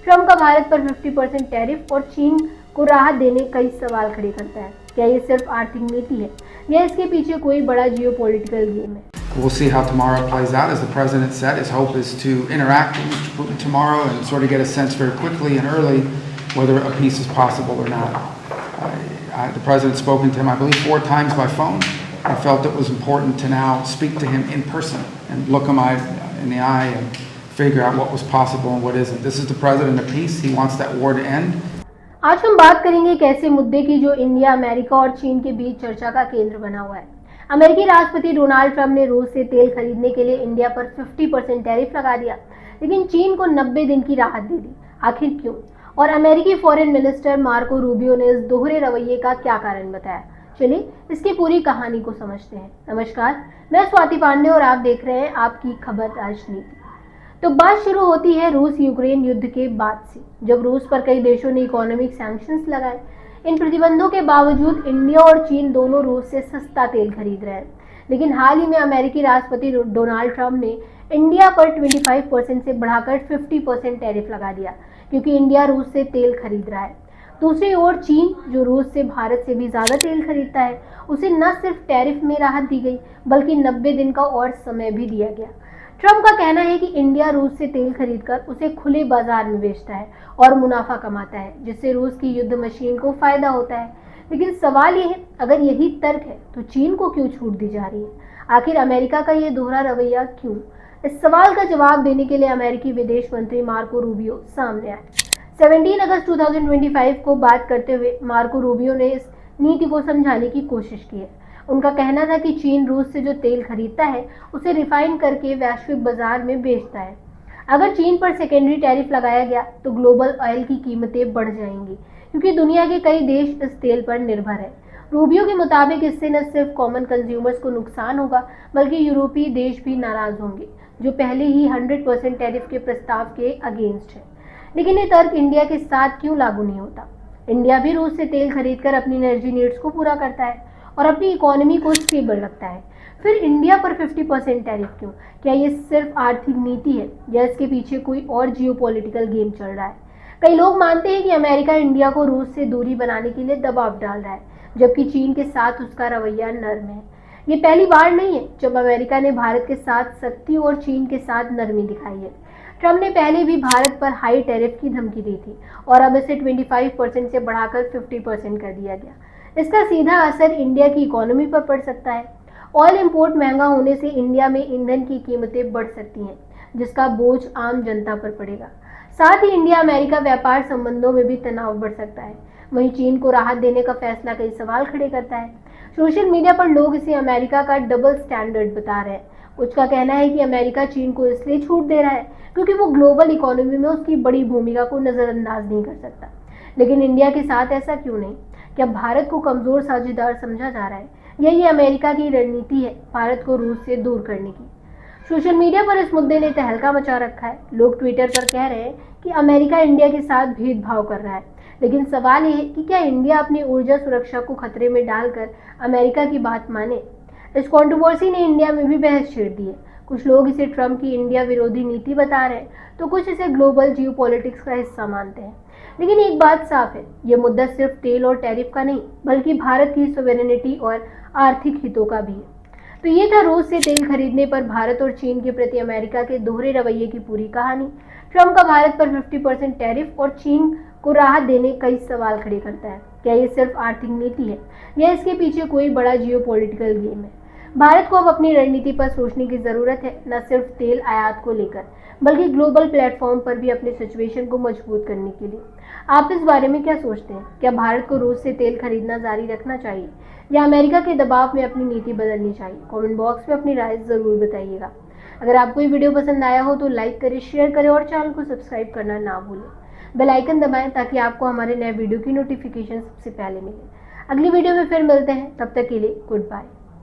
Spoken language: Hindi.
ट्रंप का भारत पर 50% टैरिफ और चीन को राहत देने कई सवाल खड़े करता है। क्या ये सिर्फ आर्थिक नीति है या इसके पीछे कोई बड़ा जियोपॉलिटिकल गेम है? We'll see how tomorrow plays out. As the president said, his hope is to interact with Mr. Putin tomorrow and sort of get a sense very quickly and early whether a peace is possible or not. The president's spoken to him, I believe, 4 times by phone. I felt it was important to now speak to him in person and look him in the eye and figure out what was possible and what isn't. This is the president of peace. He wants that war to end. आज हम बात करेंगे एक ऐसे मुद्दे की जो इंडिया, अमेरिका और चीन के बीच चर्चा का केंद्र बना हुआ है। अमेरिकी राष्ट्रपति डोनाल्ड ट्रंप ने रूस से तेल खरीदने के लिए इंडिया पर 50% टैरिफ लगा दिया, लेकिन चीन को 90 दिन की राहत दे दी। आखिर क्यों? और अमेरिकी फॉरेन मिनिस्टर मार्को रूबियो ने इस दोहरे रवैये का क्या कारण बताया? चलिए इसकी पूरी कहानी को समझते हैं। नमस्कार, मैं स्वाति पांडे और आप देख रहे हैं आपकी खबर राजनीति। तो बात शुरू होती है रूस यूक्रेन युद्ध के बाद से, जब रूस पर कई देशों ने इकोनॉमिक सैंक्शंस लगाए। इन प्रतिबंधों के बावजूद इंडिया और चीन दोनों रूस से सस्ता तेल खरीद रहे हैं, लेकिन हाल ही में अमेरिकी राष्ट्रपति डोनाल्ड ट्रंप ने इंडिया पर 25% से बढ़ाकर 50% टैरिफ लगा दिया, क्योंकि इंडिया रूस से तेल खरीद रहा है। दूसरी ओर चीन, जो रूस से भारत से भी ज्यादा तेल खरीदता है, उसे न सिर्फ टैरिफ में राहत दी गई बल्कि 90 दिन का और समय भी दिया गया। ट्रंप का कहना है कि इंडिया रूस से तेल खरीदकर उसे खुले बाजार में बेचता है और मुनाफा कमाता है, जिससे रूस की युद्ध मशीन को फायदा होता है। लेकिन सवाल ये है, अगर यही तर्क है तो चीन को क्यों छूट दी जा रही है? आखिर अमेरिका का ये दोहरा रवैया क्यों? इस सवाल का जवाब देने के लिए अमेरिकी विदेश मंत्री मार्को रूबियो सामने आए। 17 अगस्त 2025 को बात करते हुए मार्को रूबियो ने इस नीति को समझाने की कोशिश की है। उनका कहना था कि चीन रूस से जो तेल खरीदता है उसे रिफाइन करके वैश्विक बाजार में बेचता है। अगर चीन पर सेकेंडरी टैरिफ लगाया गया तो ग्लोबल ऑयल की कीमतें बढ़ जाएंगी, क्योंकि दुनिया के कई देश इस तेल पर निर्भर है। रूबियो के मुताबिक इससे न सिर्फ कॉमन कंज्यूमर्स को नुकसान होगा, बल्कि यूरोपीय देश भी नाराज होंगे, जो पहले ही 100% टैरिफ के प्रस्ताव के अगेंस्ट है। लेकिन ये तर्क इंडिया के साथ क्यों लागू नहीं होता? इंडिया भी रूस से तेल खरीदकर अपनी एनर्जी नीड्स को पूरा करता है और अपनी इकोनॉमी को स्टेबल रखता है। फिर इंडिया पर 50% टैरिफ क्यों? क्या ये सिर्फ आर्थिक नीति है या इसके पीछे कोई और जियोपॉलिटिकल गेम चल रहा है? कई लोग मानते हैं कि अमेरिका इंडिया को रूस से दूरी बनाने के लिए दबाव डाल रहा है, जबकि चीन के साथ उसका रवैया नर्म है। ये पहली बार नहीं है जब अमेरिका ने भारत के साथ सख्ती और चीन के साथ नरमी दिखाई है। ट्रंप ने पहले भी भारत पर हाई टैरिफ की धमकी दी थी और अब इसे 25% से बढ़ाकर 50% कर दिया गया। इसका सीधा असर इंडिया की इकोनॉमी पर पड़ सकता है। ऑयल इंपोर्ट महंगा होने से इंडिया में ईंधन की कीमतें बढ़ सकती हैं, जिसका बोझ आम जनता पर पड़ेगा। साथ ही इंडिया अमेरिका व्यापार संबंधों में भी तनाव बढ़ सकता है। वहीं चीन को राहत देने का फैसला कई सवाल खड़े करता है। सोशल मीडिया पर लोग इसे अमेरिका का डबल स्टैंडर्ड बता रहे हैं। कुछ का कहना है कि अमेरिका चीन को इसलिए छूट दे रहा है क्योंकि वो ग्लोबल इकोनॉमी में उसकी बड़ी भूमिका को नजरअंदाज नहीं कर सकता। लेकिन इंडिया के साथ ऐसा क्यों नहीं? क्या भारत को कमजोर साझेदार समझा जा रहा है या ये अमेरिका की रणनीति है भारत को रूस से दूर करने की? सोशल मीडिया पर इस मुद्दे ने तहलका मचा रखा है। लोग ट्विटर पर कह रहे हैं कि अमेरिका इंडिया के साथ भेदभाव कर रहा है, लेकिन सवाल ये है कि क्या इंडिया अपनी ऊर्जा सुरक्षा को खतरे में डालकर अमेरिका की बात माने? इस कंट्रोवर्सी ने इंडिया में भी बहस छेड़ दी है। कुछ लोग इसे ट्रंप की इंडिया विरोधी नीति बता रहे हैं, तो कुछ इसे ग्लोबल जियोपॉलिटिक्स का हिस्सा मानते हैं। लेकिन एक बात साफ है, ये मुद्दा सिर्फ तेल और टैरिफ का नहीं, बल्कि भारत की सॉवरेनिटी और आर्थिक हितों का भी है। तो ये था रूस से तेल खरीदने पर भारत और चीन के प्रति अमेरिका के दोहरे रवैये की पूरी कहानी। ट्रंप का भारत पर 50% टैरिफ और चीन को राहत देने कई सवाल खड़े करता है। क्या ये सिर्फ आर्थिक नीति है या इसके पीछे कोई बड़ा जियोपॉलिटिकल गेम है? भारत को अब अपनी रणनीति पर सोचने की जरूरत है, न सिर्फ तेल आयात को लेकर, बल्कि ग्लोबल प्लेटफॉर्म पर भी अपने सिचुएशन को मजबूत करने के लिए। आप इस बारे में क्या सोचते हैं? क्या भारत को रूस से तेल खरीदना जारी रखना चाहिए या अमेरिका के दबाव में अपनी नीति बदलनी चाहिए? कमेंट बॉक्स में अपनी राय जरूर बताइएगा। अगर आपको ये वीडियो पसंद आया हो तो लाइक करें, शेयर करें और चैनल को सब्सक्राइब करना ना भूलें। बेल आइकन दबाएं ताकि आपको हमारे नए वीडियो की नोटिफिकेशन सबसे पहले मिले। अगली वीडियो में फिर मिलते हैं, तब तक के लिए गुड बाय।